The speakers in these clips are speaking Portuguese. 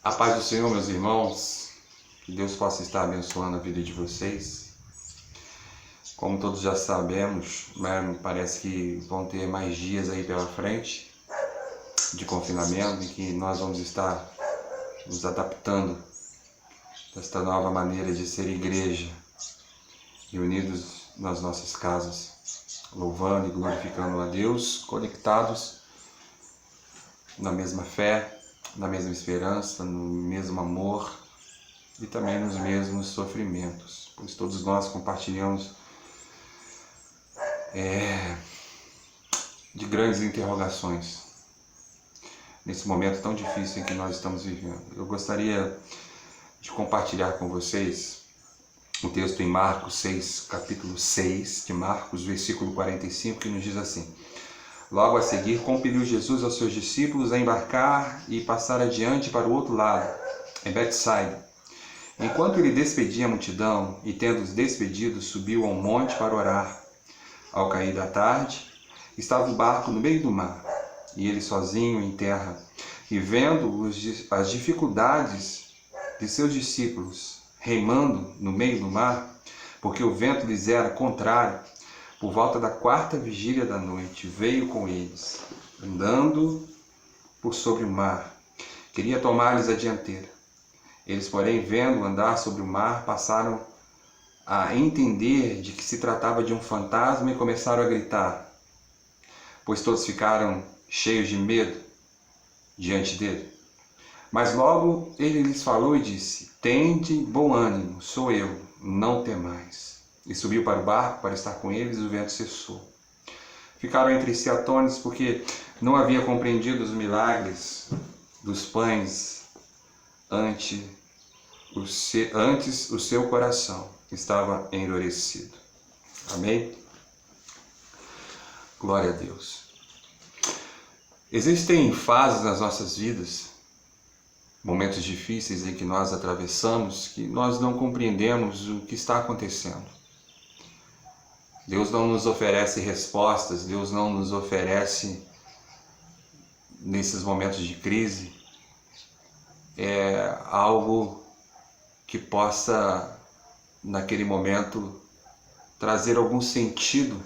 A paz do Senhor, meus irmãos, que Deus possa estar abençoando a vida de vocês. Como todos já sabemos, parece que vão ter mais dias aí pela frente de confinamento em que nós vamos estar nos adaptando desta nova maneira de ser igreja, reunidos nas nossas casas, louvando e glorificando a Deus, conectados na mesma fé, na mesma esperança, no mesmo amor e também nos mesmos sofrimentos, pois todos nós compartilhamos de grandes interrogações nesse momento tão difícil em que nós estamos vivendo. Eu gostaria de compartilhar com vocês um texto em Marcos 6, capítulo 6 de Marcos, versículo 45, que nos diz assim: Logo a seguir, compeliu Jesus aos seus discípulos a embarcar e passar adiante para o outro lado, em Betsaida. Enquanto ele despedia a multidão, e tendo-os despedido, subiu ao monte para orar. Ao cair da tarde, estava o barco no meio do mar, e ele sozinho em terra, e vendo as dificuldades de seus discípulos remando no meio do mar, porque o vento lhes era contrário, por volta da 4ª vigília da noite, veio com eles, andando por sobre o mar. Queria tomar-lhes a dianteira. Eles, porém, vendo andar sobre o mar, passaram a entender de que se tratava de um fantasma e começaram a gritar, pois todos ficaram cheios de medo diante dele. Mas logo ele lhes falou e disse: Tende bom ânimo, sou eu, não temais. E subiu para o barco para estar com eles, e o vento cessou. Ficaram entre si atônitos, porque não havia compreendido os milagres dos pães. Antes o seu coração estava endurecido. Amém? Glória a Deus. Existem fases nas nossas vidas, momentos difíceis em que nós atravessamos, que nós não compreendemos o que está acontecendo. Deus não nos oferece respostas, Deus não nos oferece, nesses momentos de crise, algo que possa, naquele momento, trazer algum sentido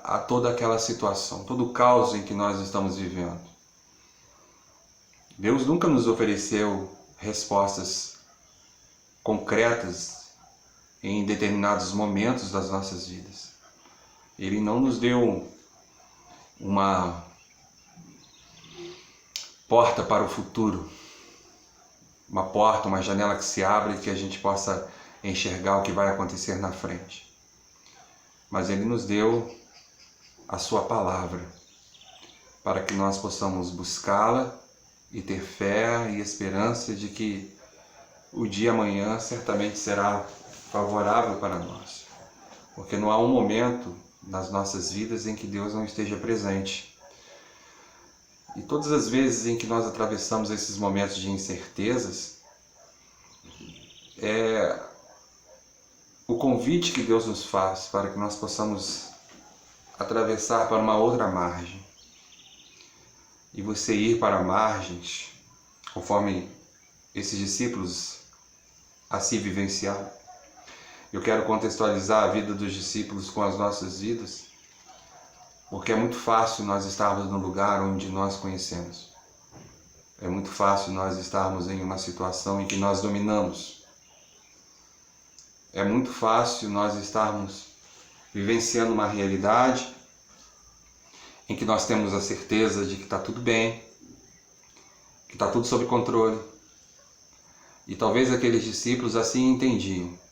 a toda aquela situação, todo o caos em que nós estamos vivendo. Deus nunca nos ofereceu respostas concretas em determinados momentos das nossas vidas. Ele não nos deu uma porta para o futuro, uma porta, uma janela que se abre e que a gente possa enxergar o que vai acontecer na frente. Mas Ele nos deu a Sua palavra para que nós possamos buscá-la e ter fé e esperança de que o dia amanhã certamente será favorável para nós, porque não há um momento nas nossas vidas em que Deus não esteja presente. E todas as vezes em que nós atravessamos esses momentos de incertezas, o convite que Deus nos faz para que nós possamos atravessar para uma outra margem. E você ir para margens, conforme esses discípulos assim vivenciaram. Eu quero contextualizar a vida dos discípulos com as nossas vidas, porque é muito fácil nós estarmos no lugar onde nós conhecemos. É muito fácil nós estarmos em uma situação em que nós dominamos. É muito fácil nós estarmos vivenciando uma realidade em que nós temos a certeza de que está tudo bem, que está tudo sob controle. E talvez aqueles discípulos assim entendiam.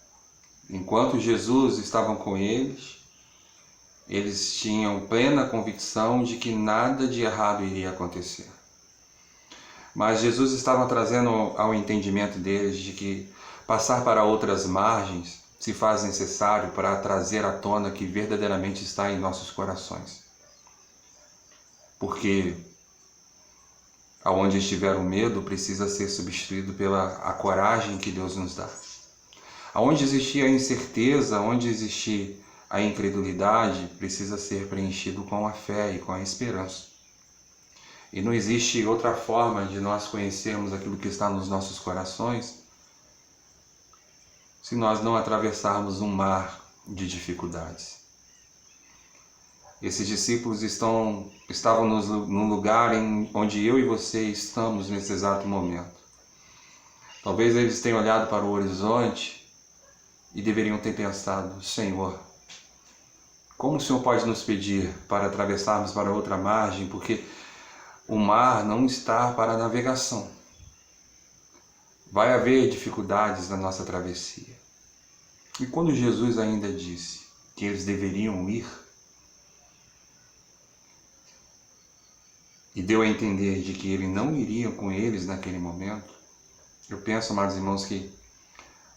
Enquanto Jesus estava com eles, eles tinham plena convicção de que nada de errado iria acontecer. Mas Jesus estava trazendo ao entendimento deles de que passar para outras margens se faz necessário para trazer à tona o que verdadeiramente está em nossos corações. Porque aonde estiver o medo precisa ser substituído pela a coragem que Deus nos dá. Aonde existir a incerteza, onde existir a incredulidade, precisa ser preenchido com a fé e com a esperança. E não existe outra forma de nós conhecermos aquilo que está nos nossos corações se nós não atravessarmos um mar de dificuldades. Esses discípulos estavam no lugar onde eu e você estamos nesse exato momento. Talvez eles tenham olhado para o horizonte e deveriam ter pensado: Senhor, como o Senhor pode nos pedir para atravessarmos para outra margem, porque o mar não está para a navegação. Vai haver dificuldades na nossa travessia. E quando Jesus ainda disse que eles deveriam ir, e deu a entender de que ele não iria com eles naquele momento, eu penso, amados irmãos, que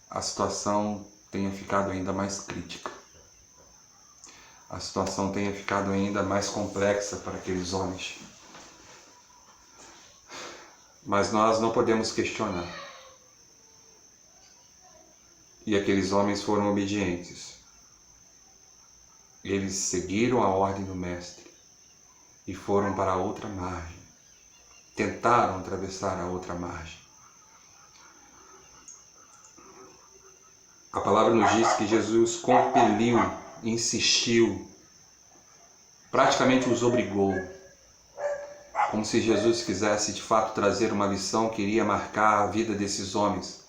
a situação tenha ficado ainda mais crítica. A situação tenha ficado ainda mais complexa para aqueles homens. Mas nós não podemos questionar. E aqueles homens foram obedientes. Eles seguiram a ordem do Mestre e foram para a outra margem. Tentaram atravessar a outra margem. A palavra nos diz que Jesus compeliu, insistiu, praticamente os obrigou, como se Jesus quisesse de fato trazer uma lição que iria marcar a vida desses homens.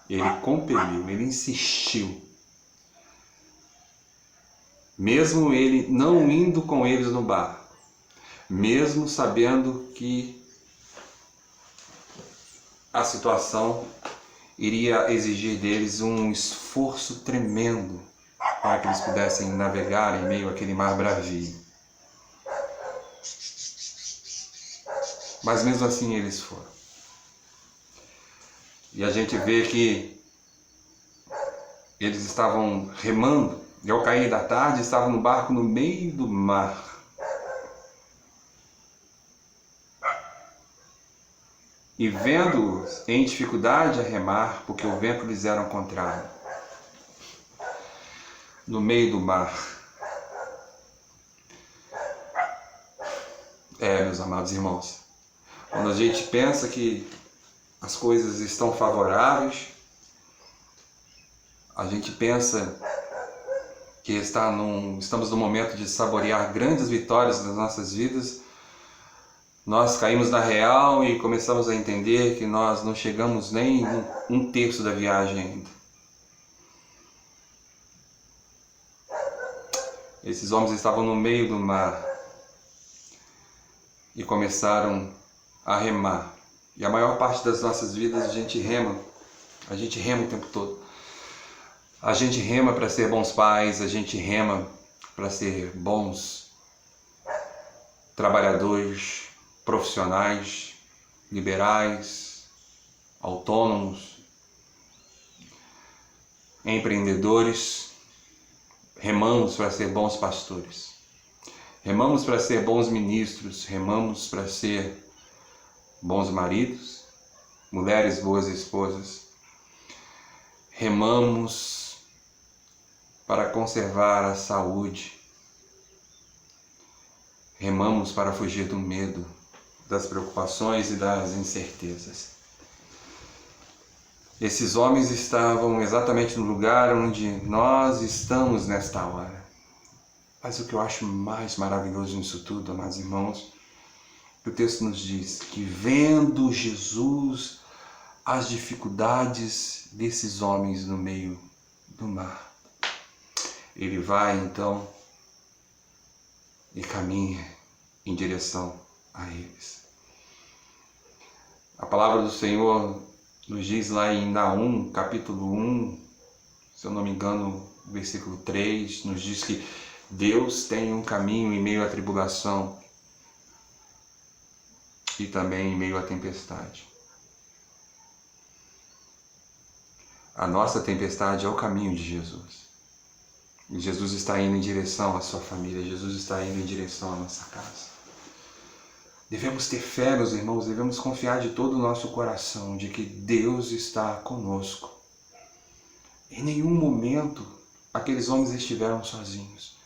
Ele compeliu, ele insistiu, mesmo ele não indo com eles no barco, mesmo sabendo que a situação iria exigir deles um esforço tremendo para que eles pudessem navegar em meio àquele mar bravio. Mas mesmo assim eles foram. E a gente vê que eles estavam remando, e ao cair da tarde estavam no barco no meio do mar. E vendo-os em dificuldade a remar, porque o vento lhes era ao contrário, no meio do mar. Meus amados irmãos, quando a gente pensa que as coisas estão favoráveis, a gente pensa que estamos no momento de saborear grandes vitórias nas nossas vidas, nós caímos na real e começamos a entender que nós não chegamos nem um terço da viagem ainda. Esses homens estavam no meio do mar e começaram a remar. E a maior parte das nossas vidas a gente rema o tempo todo. A gente rema para ser bons pais, a gente rema para ser bons trabalhadores, profissionais, liberais, autônomos, empreendedores. Remamos para ser bons pastores, remamos para ser bons ministros, remamos para ser bons maridos, mulheres boas esposas. Remamos para conservar a saúde. Remamos para fugir do medo, das preocupações e das incertezas. Esses homens estavam exatamente no lugar onde nós estamos nesta hora. Mas o que eu acho mais maravilhoso nisso tudo, amados irmãos, o texto nos diz que vendo Jesus as dificuldades desses homens no meio do mar, ele vai então e caminha em direção a eles. A palavra do Senhor nos diz lá em Naum, capítulo 1, se eu não me engano, versículo 3, nos diz que Deus tem um caminho em meio à tribulação e também em meio à tempestade. A nossa tempestade é o caminho de Jesus. E Jesus está indo em direção à sua família, Jesus está indo em direção à nossa casa. Devemos ter fé, meus irmãos, devemos confiar de todo o nosso coração de que Deus está conosco. Em nenhum momento aqueles homens estiveram sozinhos.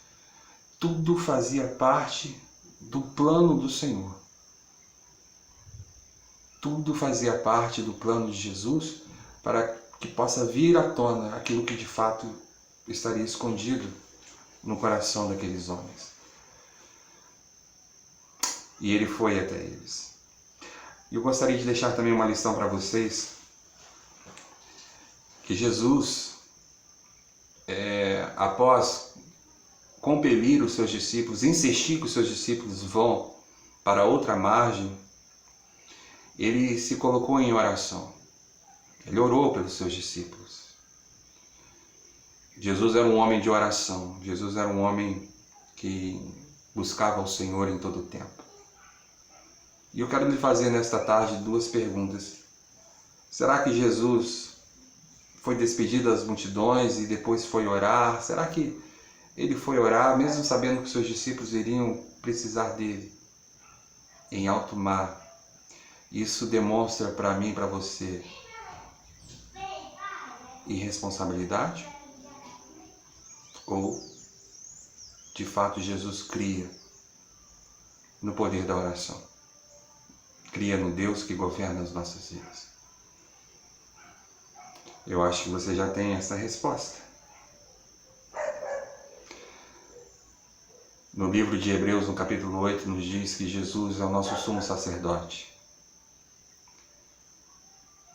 Tudo fazia parte do plano do Senhor. Tudo fazia parte do plano de Jesus para que possa vir à tona aquilo que de fato estaria escondido no coração daqueles homens. E ele foi até eles. E eu gostaria de deixar também uma lição para vocês, que Jesus, após compelir os seus discípulos, insistir que os seus discípulos vão para outra margem, ele se colocou em oração. Ele orou pelos seus discípulos. Jesus era um homem de oração. Jesus era um homem que buscava o Senhor em todo o tempo. E eu quero lhe fazer nesta tarde duas perguntas. Será que Jesus foi despedido das multidões e depois foi orar? Será que ele foi orar mesmo sabendo que os seus discípulos iriam precisar dele em alto mar? Isso demonstra para mim e para você irresponsabilidade? Ou, de fato, Jesus cria no poder da oração? Cria no Deus que governa as nossas vidas? Eu acho que você já tem essa resposta. No livro de Hebreus, no capítulo 8, nos diz que Jesus é o nosso sumo sacerdote.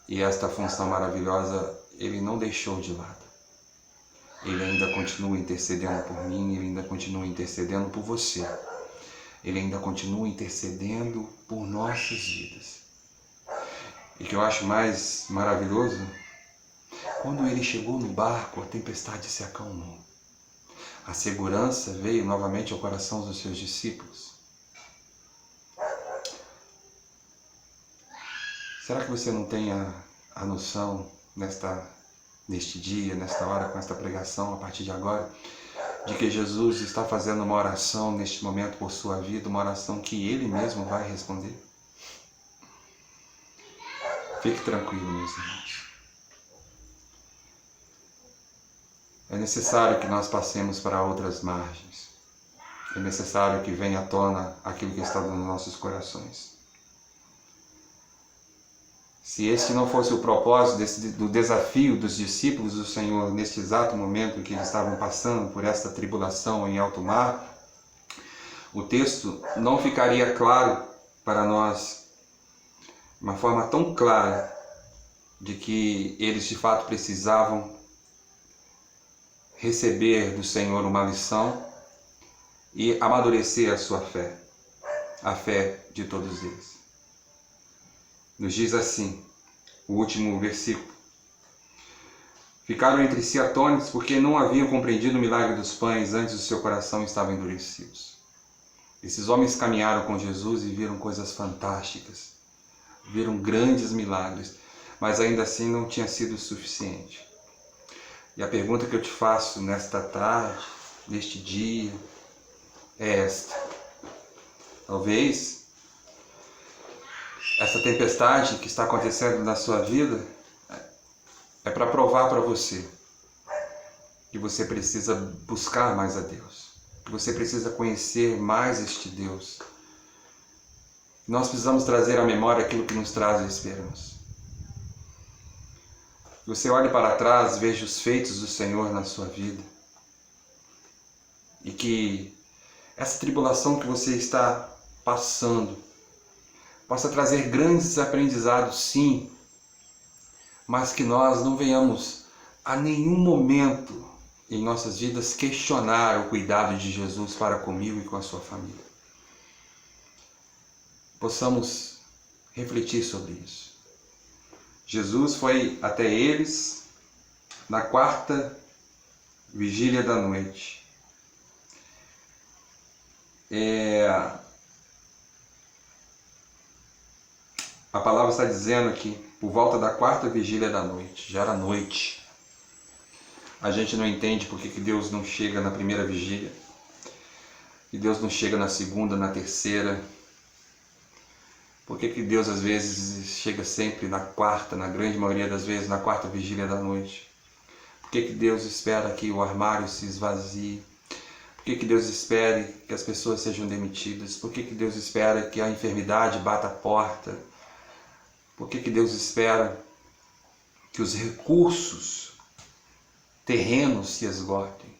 E esta função maravilhosa ele não deixou de lado. Ele ainda continua intercedendo por mim, ele ainda continua intercedendo por você. Ele ainda continua intercedendo por nossas vidas. E o que eu acho mais maravilhoso, quando ele chegou no barco, a tempestade se acalmou. A segurança veio novamente ao coração dos seus discípulos. Será que você não tem a noção neste dia, nesta hora, com esta pregação, a partir de agora, de que Jesus está fazendo uma oração neste momento por sua vida, uma oração que Ele mesmo vai responder? Fique tranquilo, meus irmãos. É necessário que nós passemos para outras margens. É necessário que venha à tona aquilo que está nos nossos corações. Se este não fosse o propósito do desafio dos discípulos do Senhor neste exato momento em que eles estavam passando por esta tribulação em alto mar, o texto não ficaria claro para nós, de uma forma tão clara, de que eles de fato precisavam receber do Senhor uma lição e amadurecer a sua fé, a fé de todos eles. Nos diz assim, o último versículo: ficaram entre si atônitos porque não haviam compreendido o milagre dos pães, antes o seu coração estava endurecido. Esses homens caminharam com Jesus e viram coisas fantásticas, viram grandes milagres, mas ainda assim não tinha sido suficiente. E a pergunta que eu te faço nesta tarde, neste dia, é esta: talvez essa tempestade que está acontecendo na sua vida é para provar para você que você precisa buscar mais a Deus, que você precisa conhecer mais este Deus. Nós precisamos trazer à memória aquilo que nos traz esperança. Você olhe para trás, veja os feitos do Senhor na sua vida, e que essa tribulação que você está passando possa trazer grandes aprendizados, sim, mas que nós não venhamos a nenhum momento em nossas vidas questionar o cuidado de Jesus para comigo e com a sua família. Possamos refletir sobre isso. Jesus foi até eles na quarta vigília da noite. A palavra está dizendo aqui, por volta da quarta vigília da noite, já era noite. A gente não entende por que Deus não chega na primeira vigília, que Deus não chega na segunda, na terceira. Por que Deus às vezes chega sempre na quarta, na grande maioria das vezes na quarta vigília da noite? Por que Deus espera que o armário se esvazie? Por Por que Deus espera que as pessoas sejam demitidas? Por que Deus espera que a enfermidade bata a porta? Por que Deus espera que os recursos terrenos se esgotem?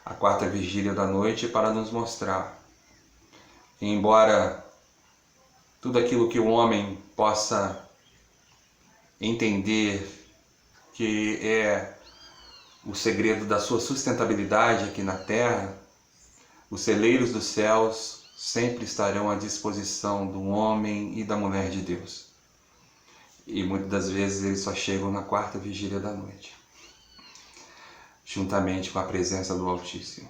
A quarta vigília da noite é para nos mostrar que, embora tudo aquilo que o homem possa entender que é o segredo da sua sustentabilidade aqui na terra, os celeiros dos céus sempre estarão à disposição do homem e da mulher de Deus. E muitas das vezes eles só chegam na quarta vigília da noite, juntamente com a presença do Altíssimo.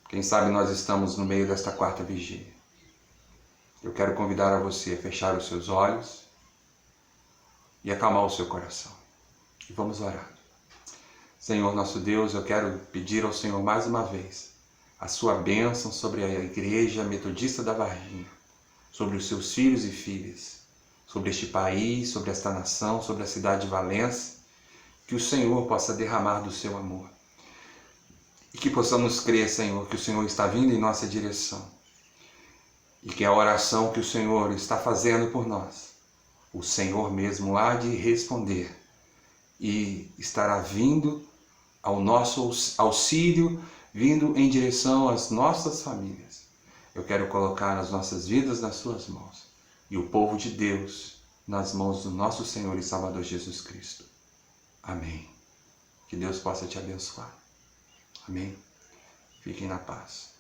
Quem sabe nós estamos no meio desta quarta vigília. Eu quero convidar a você a fechar os seus olhos e acalmar o seu coração. E vamos orar. Senhor nosso Deus, eu quero pedir ao Senhor mais uma vez a sua bênção sobre a Igreja Metodista da Varginha, sobre os seus filhos e filhas, sobre este país, sobre esta nação, sobre a cidade de Valença, que o Senhor possa derramar do seu amor. E que possamos crer, Senhor, que o Senhor está vindo em nossa direção. E que a oração que o Senhor está fazendo por nós, o Senhor mesmo há de responder. E estará vindo ao nosso auxílio, vindo em direção às nossas famílias. Eu quero colocar as nossas vidas nas suas mãos. E o povo de Deus nas mãos do nosso Senhor e Salvador Jesus Cristo. Amém. Que Deus possa te abençoar. Amém. Fiquem na paz.